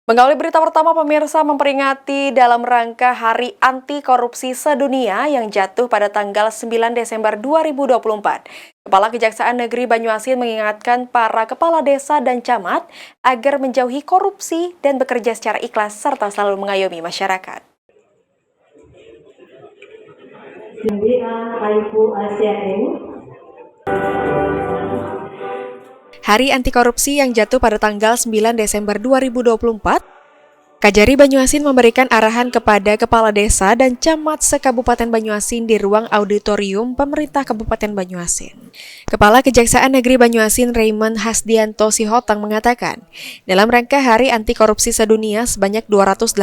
Mengawali berita pertama, pemirsa, memperingati dalam rangka Hari Anti Korupsi Sedunia yang jatuh pada tanggal 9 Desember 2024. Kepala Kejaksaan Negeri Banyuasin mengingatkan para kepala desa dan camat agar menjauhi korupsi dan bekerja secara ikhlas serta selalu mengayomi masyarakat. Hari Anti Korupsi yang jatuh pada tanggal 9 Desember 2024, Kajari Banyuasin memberikan arahan kepada kepala desa dan camat se-Kabupaten Banyuasin di ruang auditorium pemerintah Kabupaten Banyuasin. Kepala Kejaksaan Negeri Banyuasin Raymond Hasdianto Sihotang mengatakan, dalam rangka Hari Anti Korupsi Sedunia sebanyak 288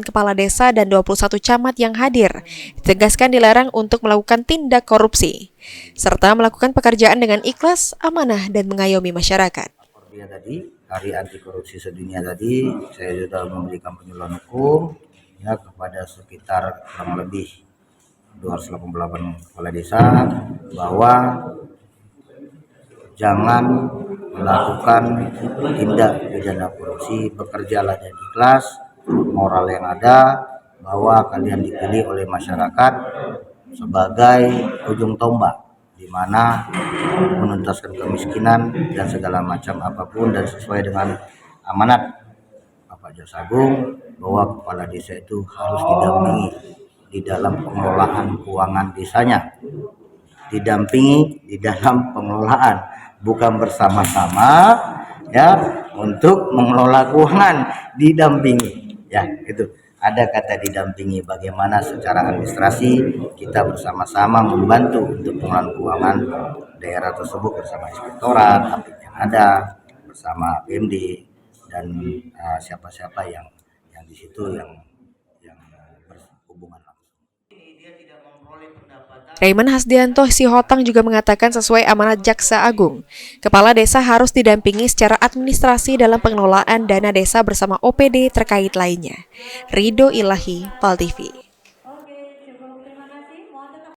kepala desa dan 21 camat yang hadir ditegaskan dilarang untuk melakukan tindak korupsi, serta melakukan pekerjaan dengan ikhlas, amanah, dan mengayomi masyarakat. Tadi Hari Anti Korupsi Sedunia tadi saya sudah memberikan penyuluhan hukum ya kepada sekitar kurang lebih 288 kepala desa bahwa jangan melakukan tindak pidana korupsi, bekerjalah dan ikhlas, moral yang ada bahwa kalian dipilih oleh masyarakat sebagai ujung tombak di mana menuntaskan kemiskinan dan segala macam apapun dan sesuai dengan amanat Bapak Jaksa Agung bahwa kepala desa itu harus didampingi di dalam pengelolaan keuangan desanya. Didampingi di dalam pengelolaan, bukan bersama-sama ya untuk mengelola keuangan, didampingi ya itu. Ada kata didampingi, bagaimana secara administrasi kita bersama-sama membantu untuk pengelolaan keuangan daerah tersebut bersama inspektorat yang ada, bersama PMD dan siapa-siapa yang di situ yang berhubungan langsung. Raymond Hasdianto Sihotang juga mengatakan sesuai amanat Jaksa Agung, kepala desa harus didampingi secara administrasi dalam pengelolaan dana desa bersama OPD terkait lainnya. Ridho Ilahi, PAL TV.